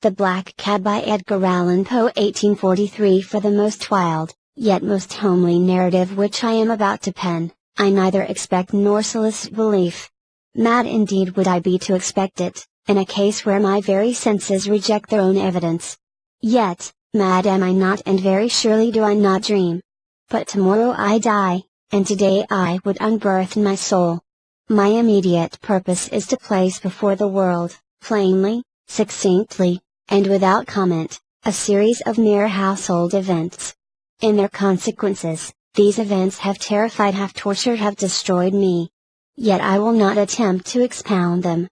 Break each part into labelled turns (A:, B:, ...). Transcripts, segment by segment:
A: The Black Cat by Edgar Allan Poe 1843. For the most wild, yet most homely narrative which I am about to pen, I neither expect nor solicit belief. Mad indeed would I be to expect it, in a case where my very senses reject their own evidence. Yet, mad am I not, and very surely do I not dream. But tomorrow I die, and today I would unburthen my soul. My immediate purpose is to place before the world, plainly, succinctly, and without comment, a series of mere household events. In their consequences, these events have terrified, have tortured, have destroyed me. Yet I will not attempt to expound them.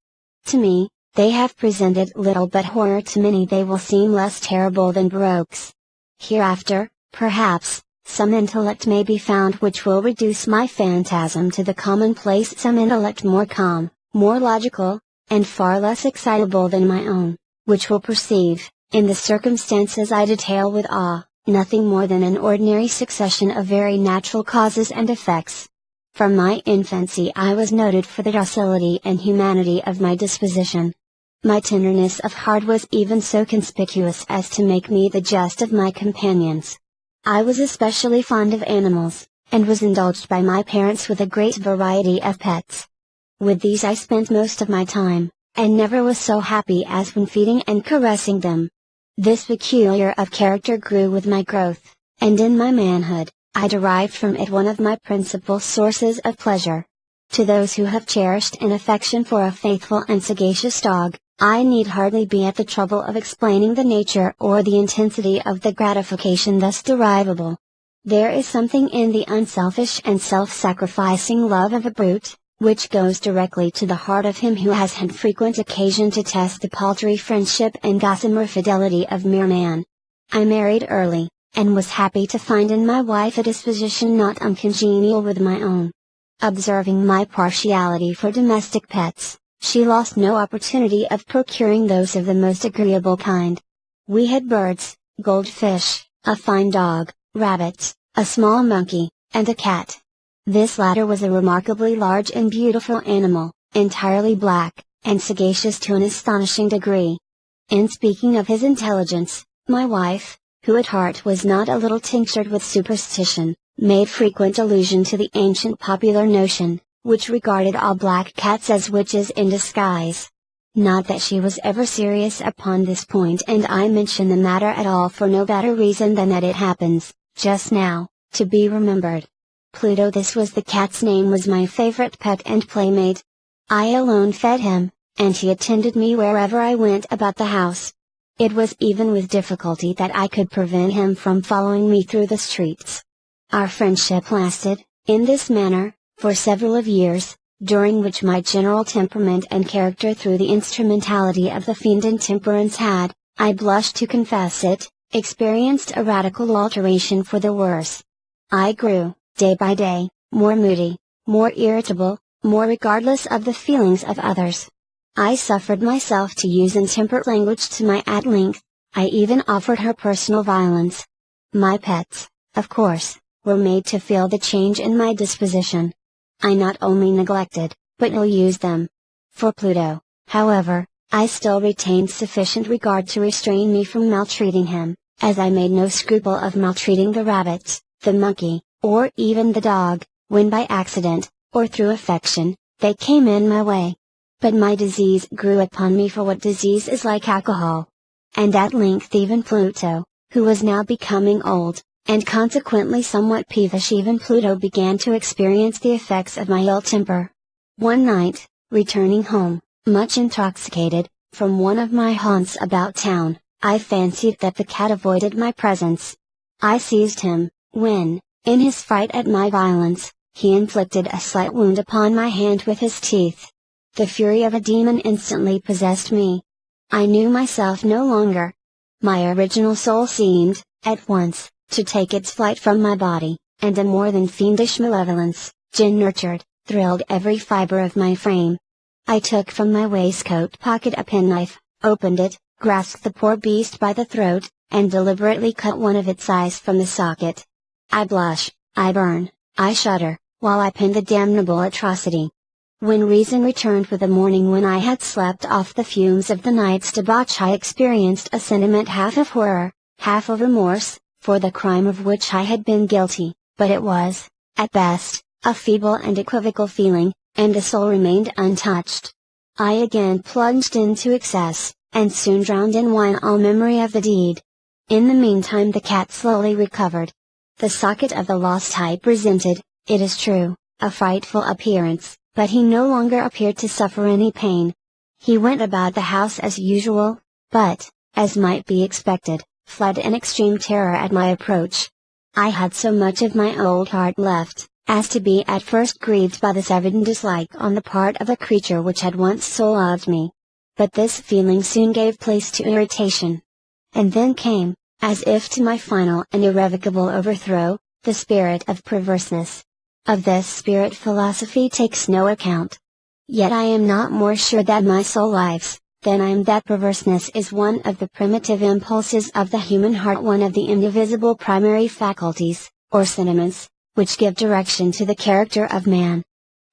A: To me, they have presented little but horror; to many they will seem less terrible than baroques. Hereafter, perhaps, some intellect may be found which will reduce my phantasm to the commonplace, some intellect more calm, more logical, and far less excitable than my own, which will perceive, in the circumstances I detail with awe, nothing more than an ordinary succession of very natural causes and effects. From my infancy I was noted for the docility and humanity of my disposition. My tenderness of heart was even so conspicuous as to make me the jest of my companions. I was especially fond of animals, and was indulged by my parents with a great variety of pets. With these I spent most of my time, and never was so happy as when feeding and caressing them. This peculiar of character grew with my growth, and in my manhood, I derived from it one of my principal sources of pleasure. To those who have cherished an affection for a faithful and sagacious dog, I need hardly be at the trouble of explaining the nature or the intensity of the gratification thus derivable. There is something in the unselfish and self-sacrificing love of a brute, which goes directly to the heart of him who has had frequent occasion to test the paltry friendship and gossamer fidelity of mere man. I married early, and was happy to find in my wife a disposition not uncongenial with my own. Observing my partiality for domestic pets, she lost no opportunity of procuring those of the most agreeable kind. We had birds, goldfish, a fine dog, rabbits, a small monkey, and a cat. This latter was a remarkably large and beautiful animal, entirely black, and sagacious to an astonishing degree. In speaking of his intelligence, my wife, who at heart was not a little tinctured with superstition, made frequent allusion to the ancient popular notion, which regarded all black cats as witches in disguise. Not that she was ever serious upon this point, and I mention the matter at all for no better reason than that it happens, just now, to be remembered. Pluto, this was the cat's name, was my favorite pet and playmate. I alone fed him, and he attended me wherever I went about the house. It was even with difficulty that I could prevent him from following me through the streets. Our friendship lasted, in this manner, for several of years, during which my general temperament and character, through the instrumentality of the fiend intemperance, had, I blush to confess it, experienced a radical alteration for the worse. I grew, day by day, more moody, more irritable, more regardless of the feelings of others. I suffered myself to use intemperate language to my at length, I even offered her personal violence. My pets, of course, were made to feel the change in my disposition. I not only neglected, but ill-used them. For Pluto, however, I still retained sufficient regard to restrain me from maltreating him, as I made no scruple of maltreating the rabbits, the monkey, or even the dog, when by accident, or through affection, they came in my way. But my disease grew upon me, for what disease is like alcohol? And at length even Pluto, who was now becoming old, and consequently somewhat peevish, even Pluto began to experience the effects of my ill temper. One night, returning home, much intoxicated, from one of my haunts about town, I fancied that the cat avoided my presence. I seized him, when, in his fright at my violence, he inflicted a slight wound upon my hand with his teeth. The fury of a demon instantly possessed me. I knew myself no longer. My original soul seemed, at once, to take its flight from my body, and a more than fiendish malevolence, gin-nurtured, thrilled every fibre of my frame. I took from my waistcoat pocket a penknife, opened it, grasped the poor beast by the throat, and deliberately cut one of its eyes from the socket. I blush, I burn, I shudder, while I pen the damnable atrocity. When reason returned with the morning, when I had slept off the fumes of the night's debauch, I experienced a sentiment half of horror, half of remorse, for the crime of which I had been guilty, but it was, at best, a feeble and equivocal feeling, and the soul remained untouched. I again plunged into excess, and soon drowned in wine all memory of the deed. In the meantime the cat slowly recovered. The socket of the lost type presented, it is true, a frightful appearance, but he no longer appeared to suffer any pain. He went about the house as usual, but, as might be expected, fled in extreme terror at my approach. I had so much of my old heart left, as to be at first grieved by this evident dislike on the part of a creature which had once so loved me. But this feeling soon gave place to irritation. And then came, as if to my final and irrevocable overthrow, the spirit of perverseness. Of this spirit philosophy takes no account. Yet I am not more sure that my soul lives, than I am that perverseness is one of the primitive impulses of the human heart, one of the indivisible primary faculties, or sentiments, which give direction to the character of man.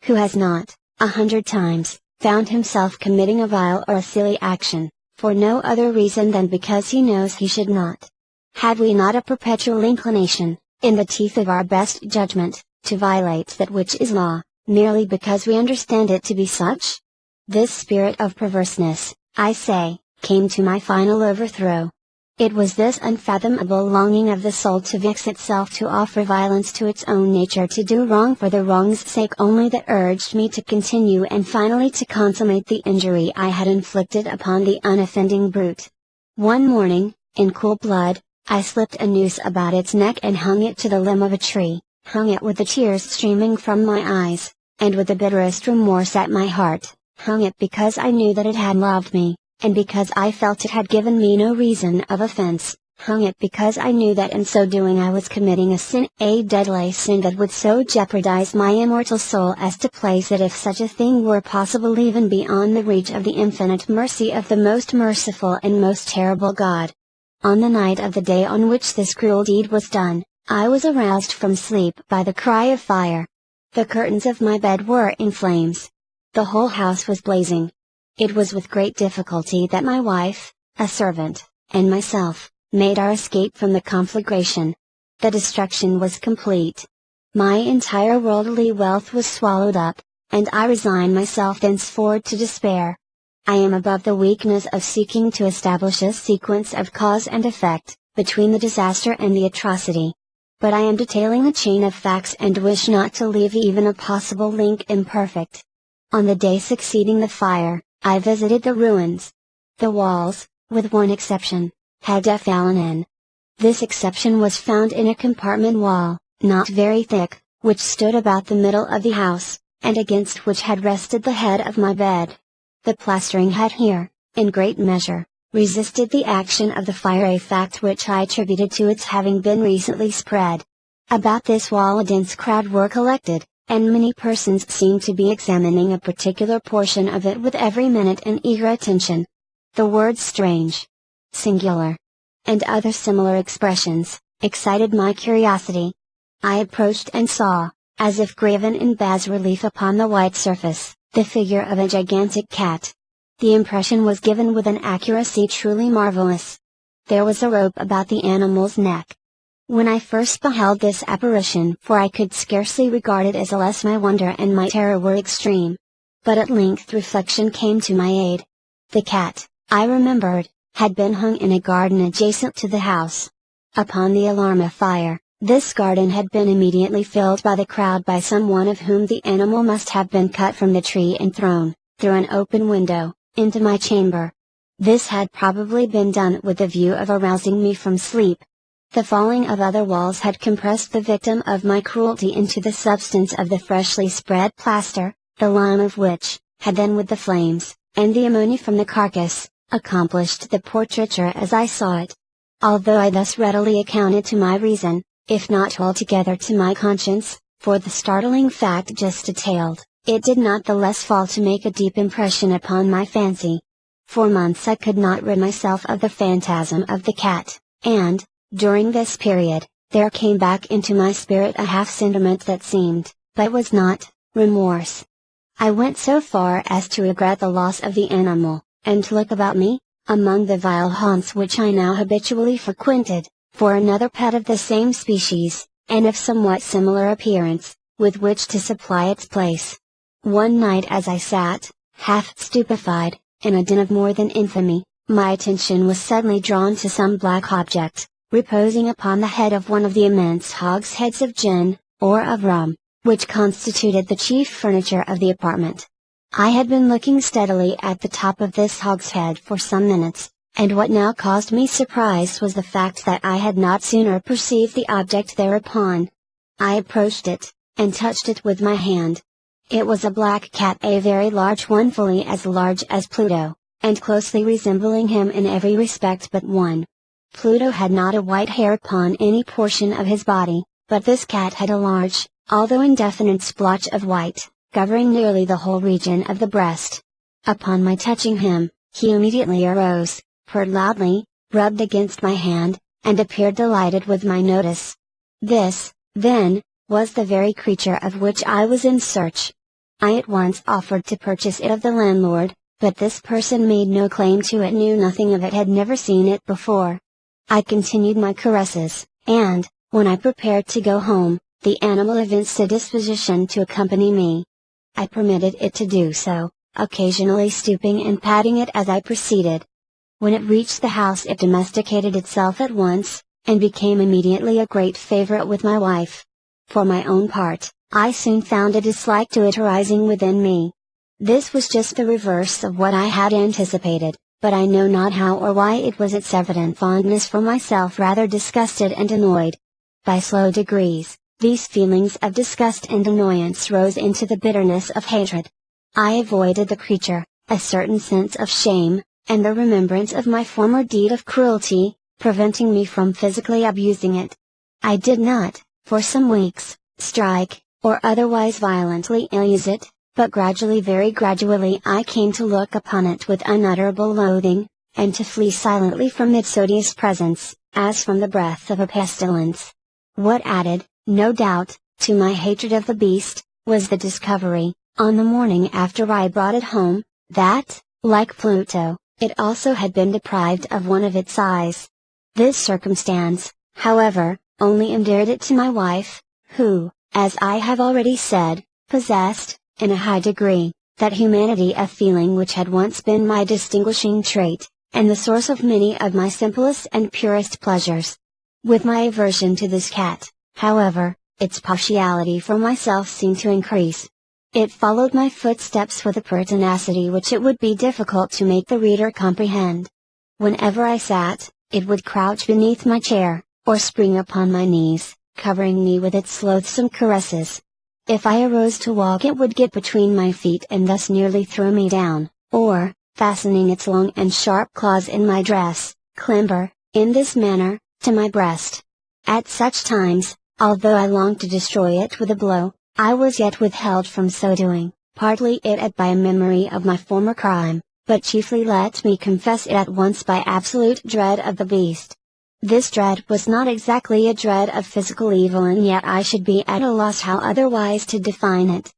A: Who has not, 100 times, found himself committing a vile or a silly action, for no other reason than because he knows he should not? Have we not a perpetual inclination, in the teeth of our best judgment, to violate that which is law, merely because we understand it to be such? This spirit of perverseness, I say, came to my final overthrow. It was this unfathomable longing of the soul to vex itself, to offer violence to its own nature, to do wrong for the wrong's sake only, that urged me to continue and finally to consummate the injury I had inflicted upon the unoffending brute. One morning, in cool blood, I slipped a noose about its neck and hung it to the limb of a tree, hung it with the tears streaming from my eyes, and with the bitterest remorse at my heart, hung it because I knew that it had loved me, and because I felt it had given me no reason of offense, hung it because I knew that in so doing I was committing a sin, a deadly sin that would so jeopardize my immortal soul as to place it, if such a thing were possible, even beyond the reach of the infinite mercy of the most merciful and most terrible God. On the night of the day on which this cruel deed was done, I was aroused from sleep by the cry of fire. The curtains of my bed were in flames. The whole house was blazing. It was with great difficulty that my wife, a servant, and myself, made our escape from the conflagration. The destruction was complete. My entire worldly wealth was swallowed up, and I resigned myself thenceforward to despair. I am above the weakness of seeking to establish a sequence of cause and effect, between the disaster and the atrocity. But I am detailing the chain of facts and wish not to leave even a possible link imperfect. On the day succeeding the fire, I visited the ruins. The walls, with one exception, had fallen in. This exception was found in a compartment wall, not very thick, which stood about the middle of the house, and against which had rested the head of my bed. The plastering had here, in great measure, resisted the action of the fire, a fact which I attributed to its having been recently spread. About this wall a dense crowd were collected, and many persons seemed to be examining a particular portion of it with every minute and eager attention. The words strange, singular, and other similar expressions, excited my curiosity. I approached and saw, as if graven in bas relief upon the white surface, the figure of a gigantic cat. The impression was given with an accuracy truly marvelous. There was a rope about the animal's neck. When I first beheld this apparition, for I could scarcely regard it as a less, my wonder and my terror were extreme. But at length reflection came to my aid. The cat, I remembered, had been hung in a garden adjacent to the house. Upon the alarm of fire, this garden had been immediately filled by the crowd, by some one of whom the animal must have been cut from the tree and thrown, through an open window, into my chamber. This had probably been done with the view of arousing me from sleep. The falling of other walls had compressed the victim of my cruelty into the substance of the freshly spread plaster, the lime of which, had then with the flames, and the ammonia from the carcass, accomplished the portraiture as I saw it. Although I thus readily accounted to my reason, if not altogether to my conscience, for the startling fact just detailed, it did not the less fall to make a deep impression upon my fancy. For months I could not rid myself of the phantasm of the cat, and, during this period, there came back into my spirit a half sentiment that seemed, but was not, remorse. I went so far as to regret the loss of the animal, and to look about me, among the vile haunts which I now habitually frequented, for another pet of the same species, and of somewhat similar appearance, with which to supply its place. One night as I sat, half stupefied, in a den of more than infamy, my attention was suddenly drawn to some black object, reposing upon the head of one of the immense hogsheads of gin, or of rum, which constituted the chief furniture of the apartment. I had been looking steadily at the top of this hogshead for some minutes, and what now caused me surprise was the fact that I had not sooner perceived the object thereupon. I approached it, and touched it with my hand. It was a black cat, a very large one, fully as large as Pluto, and closely resembling him in every respect but one. Pluto had not a white hair upon any portion of his body, but this cat had a large, although indefinite splotch of white, covering nearly the whole region of the breast. Upon my touching him, he immediately arose, purred loudly, rubbed against my hand, and appeared delighted with my notice. This, then, was the very creature of which I was in search. I at once offered to purchase it of the landlord, but this person made no claim to it, knew nothing of it, had never seen it before. I continued my caresses, and, when I prepared to go home, the animal evinced a disposition to accompany me. I permitted it to do so, occasionally stooping and patting it as I proceeded. When it reached the house it domesticated itself at once, and became immediately a great favorite with my wife. For my own part, I soon found a dislike to it arising within me. This was just the reverse of what I had anticipated, but I know not how or why it was its evident fondness for myself rather disgusted and annoyed. By slow degrees, these feelings of disgust and annoyance rose into the bitterness of hatred. I avoided the creature, a certain sense of shame, and the remembrance of my former deed of cruelty, preventing me from physically abusing it. I did not, for some weeks, strike, or otherwise violently ill-use it, but gradually, very gradually, I came to look upon it with unutterable loathing, and to flee silently from its odious presence, as from the breath of a pestilence. What added, no doubt, to my hatred of the beast, was the discovery, on the morning after I brought it home, that, like Pluto, it also had been deprived of one of its eyes. This circumstance, however, only endeared it to my wife, who, as I have already said, possessed, in a high degree, that humanity of feeling which had once been my distinguishing trait, and the source of many of my simplest and purest pleasures. With my aversion to this cat, however, its partiality for myself seemed to increase. It followed my footsteps with a pertinacity which it would be difficult to make the reader comprehend. Whenever I sat, it would crouch beneath my chair, or spring upon my knees, covering me with its loathsome caresses. If I arose to walk it would get between my feet and thus nearly throw me down, or, fastening its long and sharp claws in my dress, clamber, in this manner, to my breast. At such times, although I longed to destroy it with a blow, I was yet withheld from so doing, partly it by a memory of my former crime, but chiefly, let me confess it at once, by absolute dread of the beast. This dread was not exactly a dread of physical evil, and yet I should be at a loss how otherwise to define it.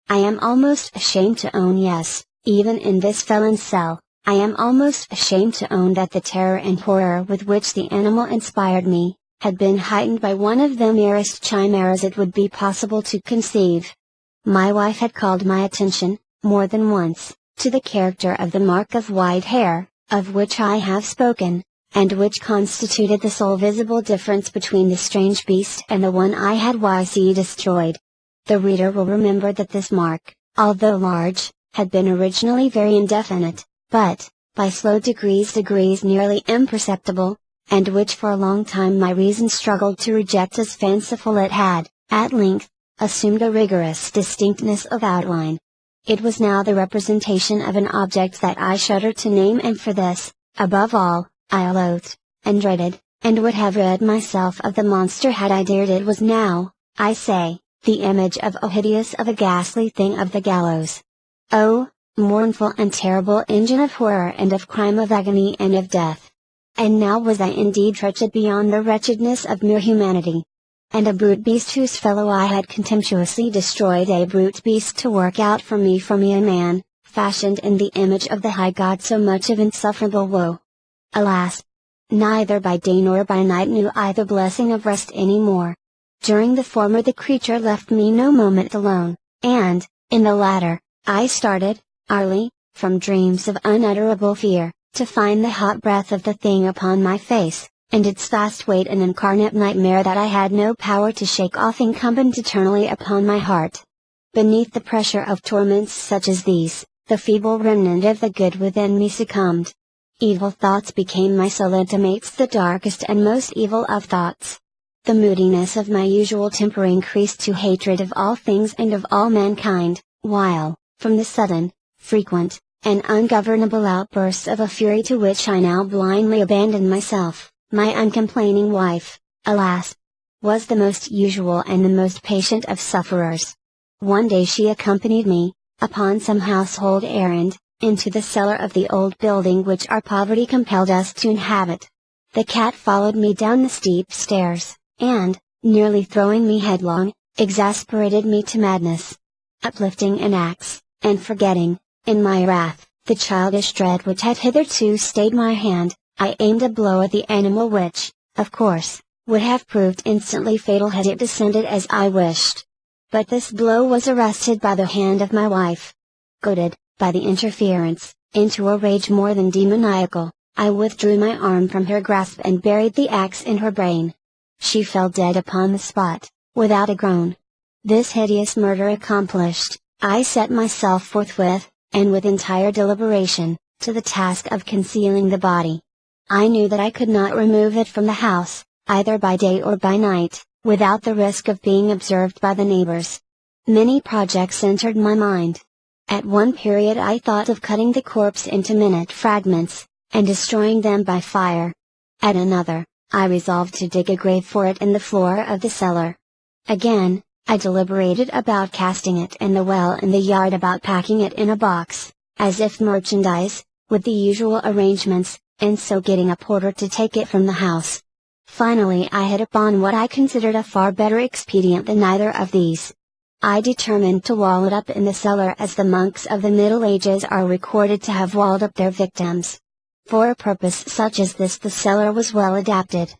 A: I am almost ashamed to own, yes, even in this felon's cell, I am almost ashamed to own that the terror and horror with which the animal inspired me, had been heightened by one of the merest chimeras it would be possible to conceive. My wife had called my attention, more than once, to the character of the mark of white hair, of which I have spoken, and which constituted the sole visible difference between the strange beast and the one I had wisely destroyed. The reader will remember that this mark, although large, had been originally very indefinite, but, by slow degrees nearly imperceptible, and which for a long time my reason struggled to reject as fanciful, it had, at length, assumed a rigorous distinctness of outline. It was now the representation of an object that I shudder to name, and for this, above all, I loathed, and dreaded, and would have rid myself of the monster had I dared. It was now, I say, the image of a hideous, of a ghastly thing of the gallows. Oh, mournful and terrible engine of horror and of crime, of agony and of death! And now was I indeed wretched beyond the wretchedness of mere humanity. and a brute beast whose fellow I had contemptuously destroyed, a brute beast to work out for me a man, fashioned in the image of the high God, so much of insufferable woe. Alas! Neither by day nor by night knew I the blessing of rest any more. During the former the creature left me no moment alone, and, in the latter, I started, hourly, from dreams of unutterable fear, to find the hot breath of the thing upon my face, and its fast weight an incarnate nightmare that I had no power to shake off, incumbent eternally upon my heart. Beneath the pressure of torments such as these, the feeble remnant of the good within me succumbed. Evil thoughts became my sole intimates, the darkest and most evil of thoughts. The moodiness of my usual temper increased to hatred of all things and of all mankind, while, from the sudden, frequent, and ungovernable outbursts of a fury to which I now blindly abandoned myself, my uncomplaining wife, alas, was the most usual and the most patient of sufferers. One day she accompanied me, upon some household errand, into the cellar of the old building which our poverty compelled us to inhabit. The cat followed me down the steep stairs, and, nearly throwing me headlong, exasperated me to madness. Uplifting an axe, and forgetting, in my wrath, the childish dread which had hitherto stayed my hand, I aimed a blow at the animal which, of course, would have proved instantly fatal had it descended as I wished. But this blow was arrested by the hand of my wife. Goaded, by the interference, into a rage more than demoniacal, I withdrew my arm from her grasp and buried the axe in her brain. She fell dead upon the spot, without a groan. This hideous murder accomplished, I set myself forthwith, and with entire deliberation, to the task of concealing the body. I knew that I could not remove it from the house, either by day or by night, without the risk of being observed by the neighbors. Many projects entered my mind. At one period I thought of cutting the corpse into minute fragments, and destroying them by fire. At another, I resolved to dig a grave for it in the floor of the cellar. Again, I deliberated about casting it in the well in the yard, about packing it in a box, as if merchandise, with the usual arrangements, and so getting a porter to take it from the house. Finally I hit upon what I considered a far better expedient than either of these. I determined to wall it up in the cellar, as the monks of the Middle Ages are recorded to have walled up their victims. For a purpose such as this the cellar was well adapted.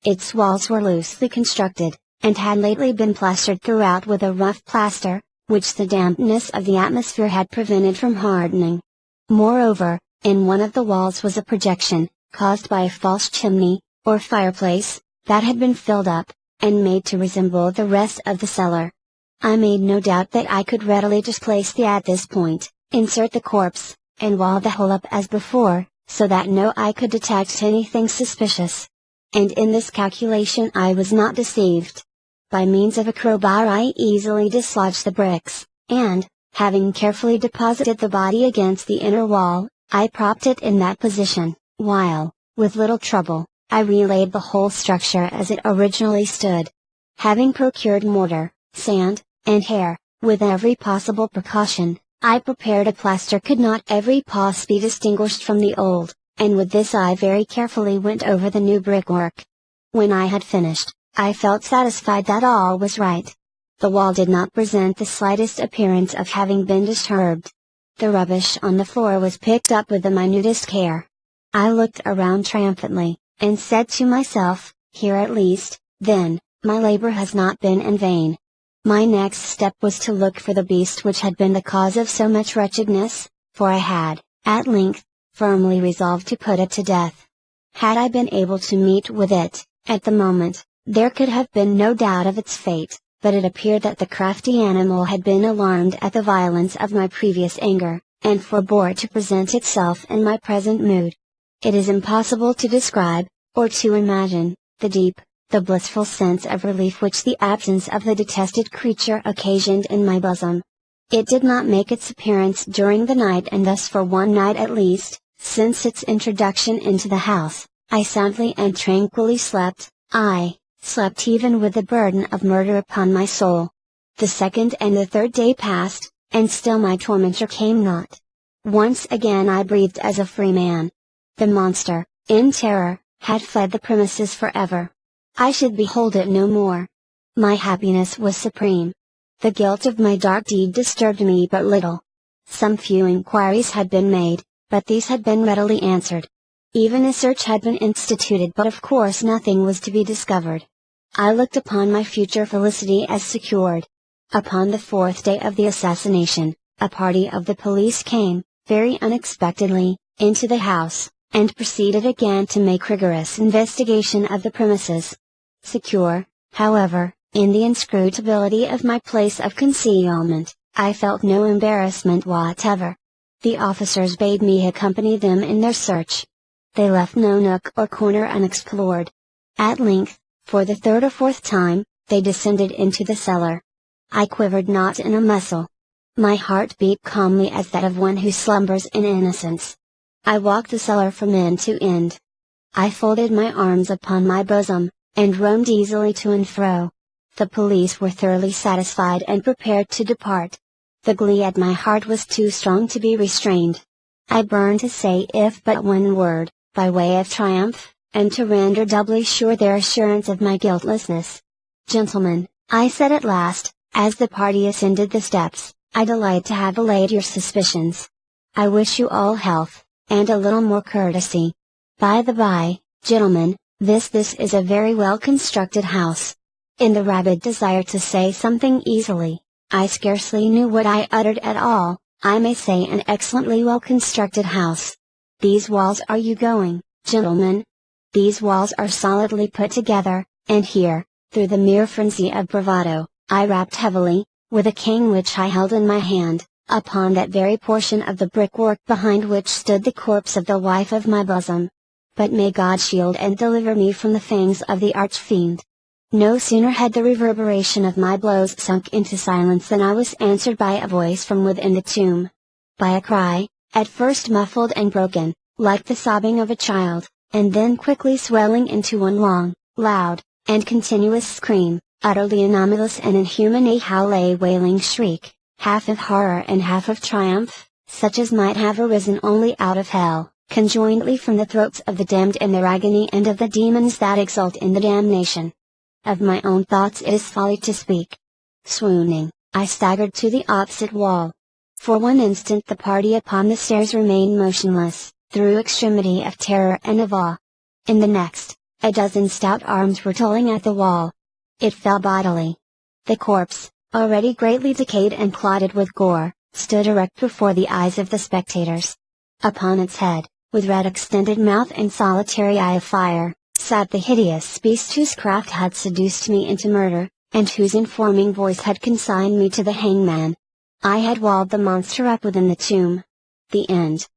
A: Its walls were loosely constructed, and had lately been plastered throughout with a rough plaster, which the dampness of the atmosphere had prevented from hardening. Moreover, in one of the walls was a projection, caused by a false chimney, or fireplace, that had been filled up, and made to resemble the rest of the cellar. I made no doubt that I could readily displace at this point, insert the corpse, and wall the whole up as before, so that no eye could detect anything suspicious. And in this calculation I was not deceived. By means of a crowbar I easily dislodged the bricks, and, having carefully deposited the body against the inner wall, I propped it in that position, while, with little trouble, I relaid the whole structure as it originally stood. Having procured mortar, sand, and hair, with every possible precaution, I prepared a plaster could not every pass be distinguished from the old, and with this I very carefully went over the new brickwork. When I had finished, I felt satisfied that all was right. The wall did not present the slightest appearance of having been disturbed. The rubbish on the floor was picked up with the minutest care. I looked around triumphantly, and said to myself, here at least, then, my labor has not been in vain. My next step was to look for the beast which had been the cause of so much wretchedness, for I had, at length, firmly resolved to put it to death. Had I been able to meet with it, at the moment, there could have been no doubt of its fate, but it appeared that the crafty animal had been alarmed at the violence of my previous anger, and forbore to present itself in my present mood. It is impossible to describe, or to imagine, the blissful sense of relief which the absence of the detested creature occasioned in my bosom. It did not make its appearance during the night, and thus for one night at least, since its introduction into the house, I soundly and tranquilly slept. I slept even with the burden of murder upon my soul. The second and the third day passed, and still my tormentor came not. Once again I breathed as a free man. The monster, in terror, had fled the premises forever. I should behold it no more. My happiness was supreme. The guilt of my dark deed disturbed me but little. Some few inquiries had been made, but these had been readily answered. Even a search had been instituted, but of course nothing was to be discovered. I looked upon my future felicity as secured. Upon the fourth day of the assassination, a party of the police came, very unexpectedly, into the house, and proceeded again to make rigorous investigation of the premises. Secure, however, in the inscrutability of my place of concealment, I felt no embarrassment whatever. The officers bade me accompany them in their search. They left no nook or corner unexplored. At length, for the third or fourth time, they descended into the cellar. I quivered not in a muscle. My heart beat calmly as that of one who slumbers in innocence. I walked the cellar from end to end. I folded my arms upon my bosom, and roamed easily to and fro. The police were thoroughly satisfied and prepared to depart. The glee at my heart was too strong to be restrained. I burned to say if but one word, by way of triumph, and to render doubly sure their assurance of my guiltlessness. "Gentlemen," I said at last, as the party ascended the steps, "I delight to have allayed your suspicions. I wish you all health, and a little more courtesy. By the by, gentlemen, this is a very well constructed house." In the rabid desire to say something easily, I scarcely knew what I uttered at all. "I may say an excellently well constructed house. These walls are you going, gentlemen? These walls are solidly put together," and here, through the mere frenzy of bravado, I rapped heavily, with a cane which I held in my hand, upon that very portion of the brickwork behind which stood the corpse of the wife of my bosom. But may God shield and deliver me from the fangs of the arch-fiend. No sooner had the reverberation of my blows sunk into silence than I was answered by a voice from within the tomb. By a cry, at first muffled and broken, like the sobbing of a child, and then quickly swelling into one long, loud, and continuous scream, utterly anomalous and inhuman, a howl, wailing shriek, half of horror and half of triumph, such as might have arisen only out of hell, conjointly from the throats of the damned in their agony and of the demons that exult in the damnation. Of my own thoughts it is folly to speak. Swooning, I staggered to the opposite wall. For one instant the party upon the stairs remained motionless, through extremity of terror and of awe. In the next, a dozen stout arms were tolling at the wall. It fell bodily. The corpse, already greatly decayed and clotted with gore, stood erect before the eyes of the spectators. Upon its head, with red extended mouth and solitary eye of fire, sat the hideous beast whose craft had seduced me into murder, and whose informing voice had consigned me to the hangman. I had walled the monster up within the tomb. The end.